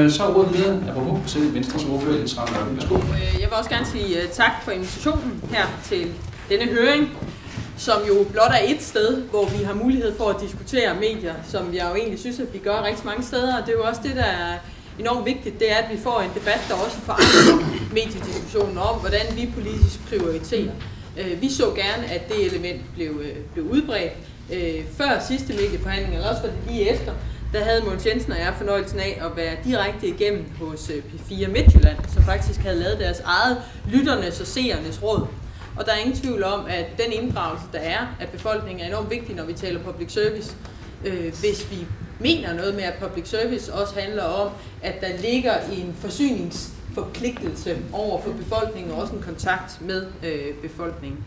Så er ordet videre, apropos til Venstres ordfører, Ellen Trane Nørby. Værsgo. Jeg vil også gerne sige tak for invitationen her til denne høring, som jo blot er et sted, hvor vi har mulighed for at diskutere medier, som jeg jo egentlig synes, at vi gør rigtig mange steder. Og det er jo også det, der er enormt vigtigt, det er, at vi får en debat, der også forankrer mediediskussionen om, hvordan vi politisk prioriterer. Vi så gerne, at det element blev udbredt. Før sidste medieforhandling, eller også var det lige efter, der havde Mogens Jensen og jeg fornøjelsen af at være direkte igennem hos P4 Midtjylland, som faktisk havde lavet deres eget lytternes og seernes råd. Og der er ingen tvivl om, at den inddragelse, der er af befolkningen, er enormt vigtig, når vi taler public service. Hvis vi mener noget med, at public service også handler om, at der ligger en forsyningsforpligtelse over for befolkningen, og også en kontakt med befolkningen.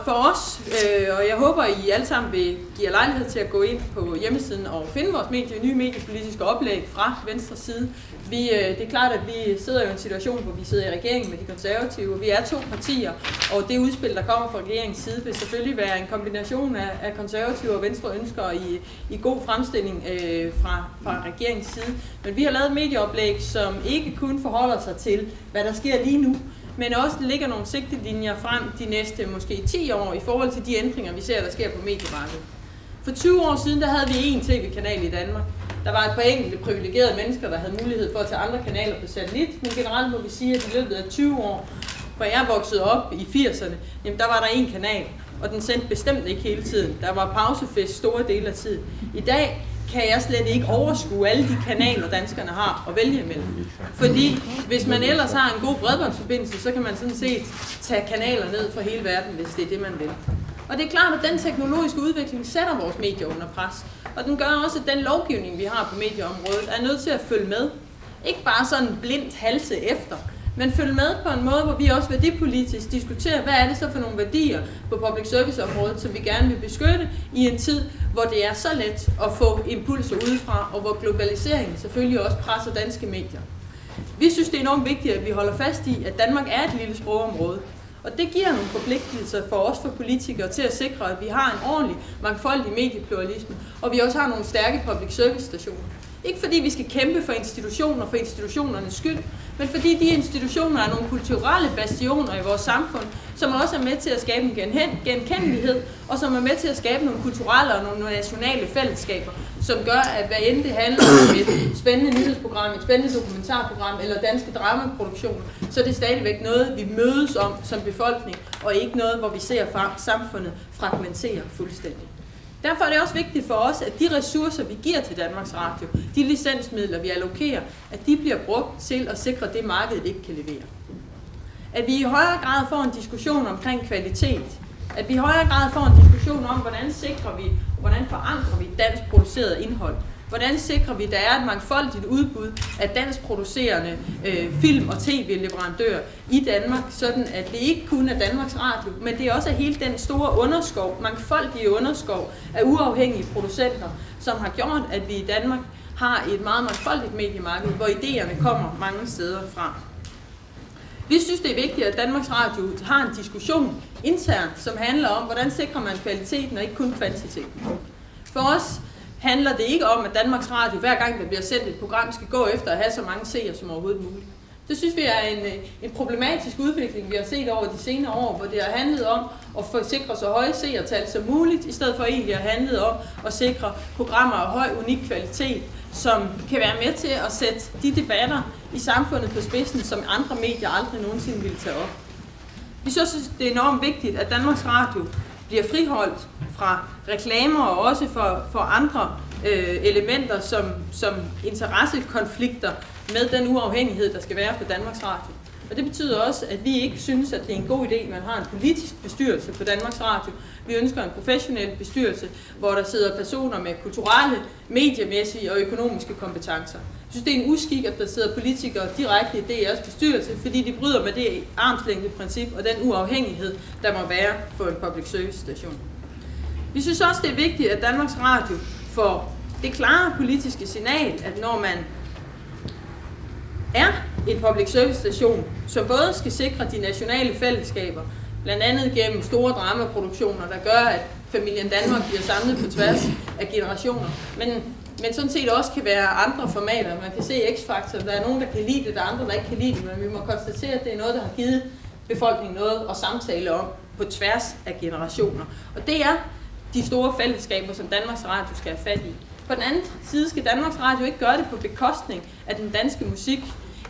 For os, og jeg håber, at I alle sammen vil give lejlighed til at gå ind på hjemmesiden og finde vores nye mediepolitiske oplæg fra Venstres side. Det er klart, at vi sidder i en situation, hvor vi sidder i regeringen med de konservative. Vi er 2 partier, og det udspil, der kommer fra regeringens side, vil selvfølgelig være en kombination af konservative og venstre ønsker i god fremstilling fra regeringens side. Men vi har lavet et medieoplæg, som ikke kun forholder sig til, hvad der sker lige nu, men også ligger nogle sigtelinjer frem de næste måske 10 år i forhold til de ændringer, vi ser, der sker på mediemarkedet. For 20 år siden, der havde vi én tv-kanal i Danmark. Der var et par enkelte privilegerede mennesker, der havde mulighed for at tage andre kanaler på satellit, men generelt må vi sige, at i løbet af 20 år, hvor jeg voksede op i 80'erne, jamen der var der én kanal, og den sendte bestemt ikke hele tiden. Der var pausefest store dele af tiden. I dag kan jeg slet ikke overskue alle de kanaler, danskerne har at vælge imellem. Fordi hvis man ellers har en god bredbåndsforbindelse, så kan man sådan set tage kanaler ned fra hele verden, hvis det er det, man vil. Og det er klart, at den teknologiske udvikling sætter vores medier under pres. Og den gør også, at den lovgivning, vi har på medieområdet, er nødt til at følge med. Ikke bare sådan blindt halse efter, men følge med på en måde, hvor vi også værdipolitisk diskuterer, hvad er det så for nogle værdier på public service området, som vi gerne vil beskytte i en tid, hvor det er så let at få impulser udefra, og hvor globaliseringen selvfølgelig også presser danske medier. Vi synes, det er enormt vigtigt, at vi holder fast i, at Danmark er et lille sprogområde, og det giver nogle forpligtelser for os for politikere til at sikre, at vi har en ordentlig, mangfoldig mediepluralisme, og vi også har nogle stærke public service stationer. Ikke fordi vi skal kæmpe for institutioner for institutionernes skyld, men fordi de institutioner er nogle kulturelle bastioner i vores samfund, som også er med til at skabe en genkendelighed, og som er med til at skabe nogle kulturelle og nogle nationale fællesskaber, som gør, at hvad end det handler om et spændende nyhedsprogram, et spændende dokumentarprogram eller danske dramaproduktioner, så er det stadigvæk noget, vi mødes om som befolkning, og ikke noget, hvor vi ser samfundet fragmentere fuldstændig. Derfor er det også vigtigt for os, at de ressourcer, vi giver til Danmarks Radio, de licensmidler, vi allokerer, at de bliver brugt til at sikre det, markedet ikke kan levere. At vi i højere grad får en diskussion omkring kvalitet. At vi i højere grad får en diskussion om, hvordan sikrer vi, hvordan forankrer vi dansk produceret indhold. Hvordan sikrer vi, at der er et mangfoldigt udbud af danskproducerende film- og tv-leverandører i Danmark, sådan at det ikke kun er Danmarks Radio, men det er også hele den store underskov, mangfoldige underskov af uafhængige producenter, som har gjort, at vi i Danmark har et meget mangfoldigt mediemarked, hvor idéerne kommer mange steder fra. Vi synes, det er vigtigt, at Danmarks Radio har en diskussion internt, som handler om, hvordan sikrer man kvaliteten og ikke kun kvantiteten. For os handler det ikke om, at Danmarks Radio hver gang, der bliver sendt et program, skal gå efter at have så mange seere som overhovedet muligt. Det synes vi er en problematisk udvikling, vi har set over de senere år, hvor det har handlet om at sikre så høje seertal som muligt, i stedet for egentlig at handle om at sikre programmer af høj, unik kvalitet, som kan være med til at sætte de debatter i samfundet på spidsen, som andre medier aldrig nogensinde ville tage op. Vi synes, det er enormt vigtigt, at Danmarks Radio bliver friholdt fra reklamer og også for andre elementer som interessekonflikter med den uafhængighed, der skal være på Danmarks Radio. Og det betyder også, at vi ikke synes, at det er en god idé, at man har en politisk bestyrelse på Danmarks Radio. Vi ønsker en professionel bestyrelse, hvor der sidder personer med kulturelle, mediemæssige og økonomiske kompetencer. Jeg synes, det er en uskik, at der sidder politikere direkte i DR's bestyrelse, fordi de bryder med det armslængdeprincip og den uafhængighed, der må være for en public service station. Vi synes også, det er vigtigt, at Danmarks Radio får det klare politiske signal, at når man er en public service station, som både skal sikre de nationale fællesskaber, blandt andet gennem store dramaproduktioner, der gør, at familien Danmark bliver samlet på tværs af generationer, men men sådan set også kan være andre formater. Man kan se X-Factor, der er nogen, der kan lide det, der er andre, der ikke kan lide det, men vi må konstatere, at det er noget, der har givet befolkningen noget at samtale om på tværs af generationer. Og det er de store fællesskaber, som Danmarks Radio skal have fat i. På den anden side skal Danmarks Radio ikke gøre det på bekostning af den danske musik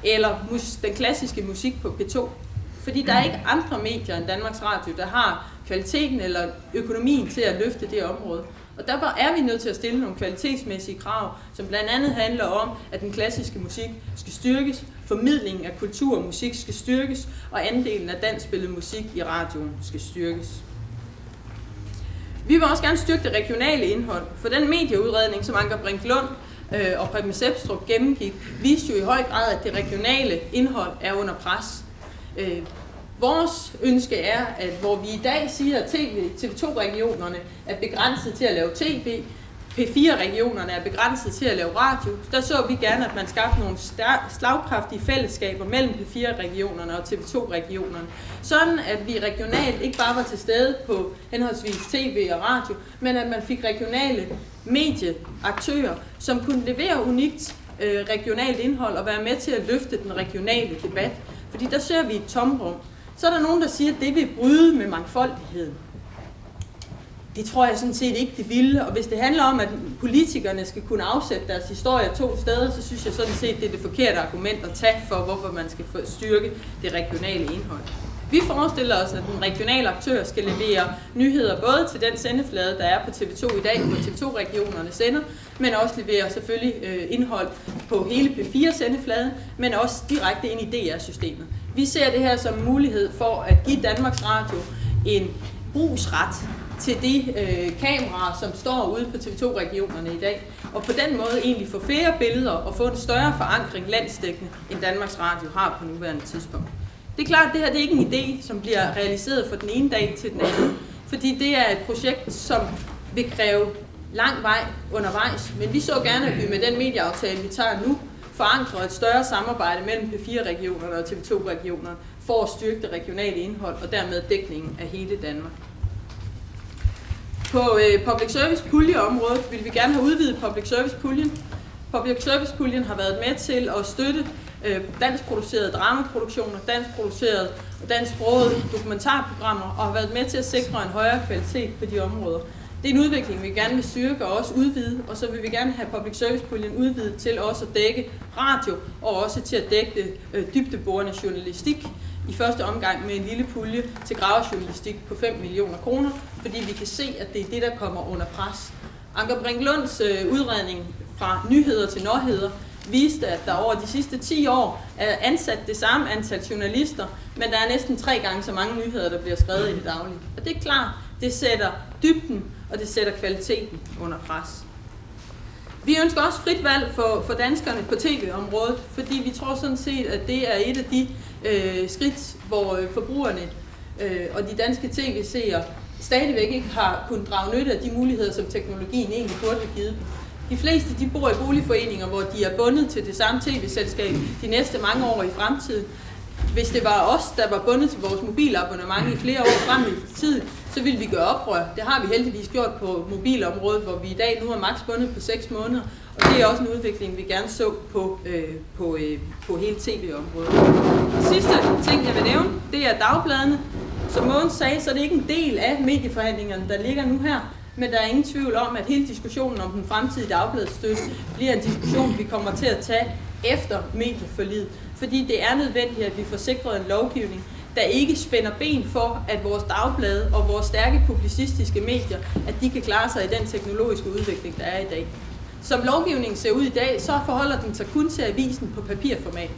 eller den klassiske musik på P2. Fordi der er ikke andre medier end Danmarks Radio, der har kvaliteten eller økonomien til at løfte det område. Og derfor er vi nødt til at stille nogle kvalitetsmæssige krav, som blandt andet handler om, at den klassiske musik skal styrkes, formidlingen af kultur og musik skal styrkes, og andelen af danskspillet musik i radioen skal styrkes. Vi vil også gerne styrke det regionale indhold, for den medieudredning, som Anker Brink Lund og Preben Sepstrup gennemgik, viste jo i høj grad, at det regionale indhold er under pres. Vores ønske er, at hvor vi i dag siger, at TV2-regionerne er begrænset til at lave tv, P4-regionerne er begrænset til at lave radio, der så vi gerne, at man skabte nogle slagkraftige fællesskaber mellem P4-regionerne og TV2-regionerne. Sådan, at vi regionalt ikke bare var til stede på henholdsvis tv og radio, men at man fik regionale medieaktører, som kunne levere unikt regionalt indhold og være med til at løfte den regionale debat. Fordi der ser vi et tomrum. Så er der nogen, der siger, at det vil bryde med mangfoldigheden. Det tror jeg sådan set ikke, det ville. Og hvis det handler om, at politikerne skal kunne afsætte deres historie 2 steder, så synes jeg sådan set, det er det forkerte argument at tage for, hvorfor man skal styrke det regionale indhold. Vi forestiller os, at den regionale aktør skal levere nyheder både til den sendeflade, der er på TV2 i dag, på TV2-regionerne sender, men også levere selvfølgelig indhold på hele P4-sendefladen, men også direkte ind i DR-systemet. Vi ser det her som en mulighed for at give Danmarks Radio en brugsret til de kameraer, som står ude på TV2-regionerne i dag, og på den måde egentlig få flere billeder og få en større forankring landsdækkende, end Danmarks Radio har på nuværende tidspunkt. Det er klart, at det her det er ikke en idé, som bliver realiseret fra den ene dag til den anden, fordi det er et projekt, som vil kræve lang vej undervejs, men vi så gerne, at vi med den medieaftale, vi tager nu, forankrer et større samarbejde mellem P4-regionerne og TV2-regionerne for at styrke det regionale indhold og dermed dækningen af hele Danmark. På public service puljeområdet vil vi gerne have udvidet public service puljen. Public service puljen har været med til at støtte danskproducerede dramaproduktioner, danskproducerede og dansksprogede dokumentarprogrammer og har været med til at sikre en højere kvalitet på de områder. Det er en udvikling, vi gerne vil styrke og også udvide, og så vil vi gerne have public service puljen udvidet til også at dække radio og også til at dække dybdeborende journalistik. I første omgang med en lille pulje til gravejournalistik på 5 millioner kroner, fordi vi kan se, at det er det, der kommer under pres. Anker Brink Lunds udredning fra nyheder til nåheder viste, at der over de sidste 10 år er ansat det samme antal journalister, men der er næsten 3 gange så mange nyheder, der bliver skrevet i det daglige. Og det er klart, det sætter dybden, og det sætter kvaliteten under pres. Vi ønsker også frit valg for danskerne på tv-området, fordi vi tror sådan set, at det er et af de skridt, hvor forbrugerne og de danske tv-seere stadigvæk ikke har kunnet drage nytte af de muligheder, som teknologien egentlig burde have givet. De fleste de bor i boligforeninger, hvor de er bundet til det samme tv-selskab de næste mange år i fremtiden. Hvis det var os, der var bundet til vores mobilabonnement i flere år frem i tid, så ville vi gøre oprør. Det har vi heldigvis gjort på mobilområdet, hvor vi i dag nu er maks bundet på 6 måneder. Og det er også en udvikling, vi gerne så på hele tv-området. Sidste ting, jeg vil nævne, det er dagbladene. Som Mogens sagde, så er det ikke en del af medieforhandlingerne, der ligger nu her. Men der er ingen tvivl om, at hele diskussionen om den fremtidige dagbladsstøtte bliver en diskussion, vi kommer til at tage efter medieforliget. Fordi det er nødvendigt, at vi får sikret en lovgivning, der ikke spænder ben for, at vores dagblade og vores stærke publicistiske medier, at de kan klare sig i den teknologiske udvikling, der er i dag. Som lovgivningen ser ud i dag, så forholder den sig kun til avisen på papirformat.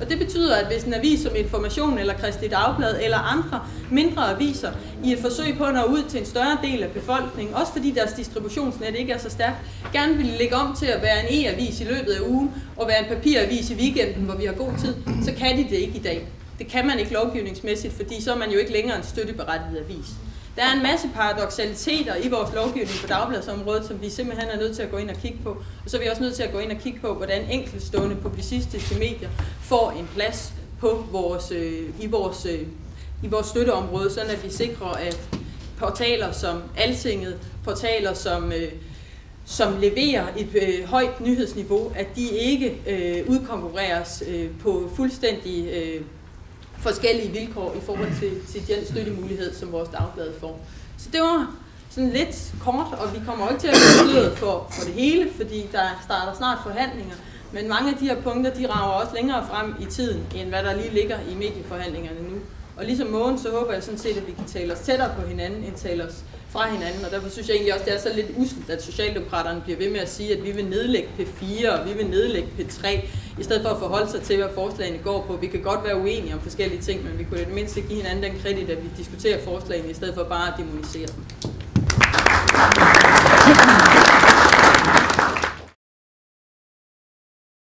Og det betyder, at hvis en avis som Information eller Kristi Dagblad eller andre mindre aviser i et forsøg på at nå ud til en større del af befolkningen, også fordi deres distributionsnet ikke er så stærkt, gerne vil lægge om til at være en e-avis i løbet af ugen og være en papiravis i weekenden, hvor vi har god tid, så kan de det ikke i dag. Det kan man ikke lovgivningsmæssigt, fordi så er man jo ikke længere en støtteberettiget avis. Der er en masse paradoksaliteter i vores lovgivning på dagbladsområdet, som vi simpelthen er nødt til at gå ind og kigge på. Og så er vi også nødt til at gå ind og kigge på, hvordan enkeltstående publicistiske medier får en plads på i vores støtteområde, sådan at vi sikrer, at portaler som Altinget, portaler som som leverer et højt nyhedsniveau, at de ikke udkonkurreres på fuldstændig forskellige vilkår i forhold til den støttemulighed, som vores dagblad får. Så det var sådan lidt kort, og vi kommer ikke til at blive for det hele, fordi der starter snart forhandlinger. Men mange af de her punkter, de rager også længere frem i tiden, end hvad der lige ligger i medieforhandlingerne nu. Og ligesom Mogens, så håber jeg sådan set, at vi kan tale os tættere på hinanden, end tale os fra hinanden. Og derfor synes jeg egentlig også, det er så lidt usselt, at Socialdemokraterne bliver ved med at sige, at vi vil nedlægge P4, og vi vil nedlægge P3, i stedet for at forholde sig til, hvad forslagene går på. Vi kan godt være uenige om forskellige ting, men vi kunne i det mindste give hinanden den kredit, at vi diskuterer forslagene, i stedet for bare at demonisere dem.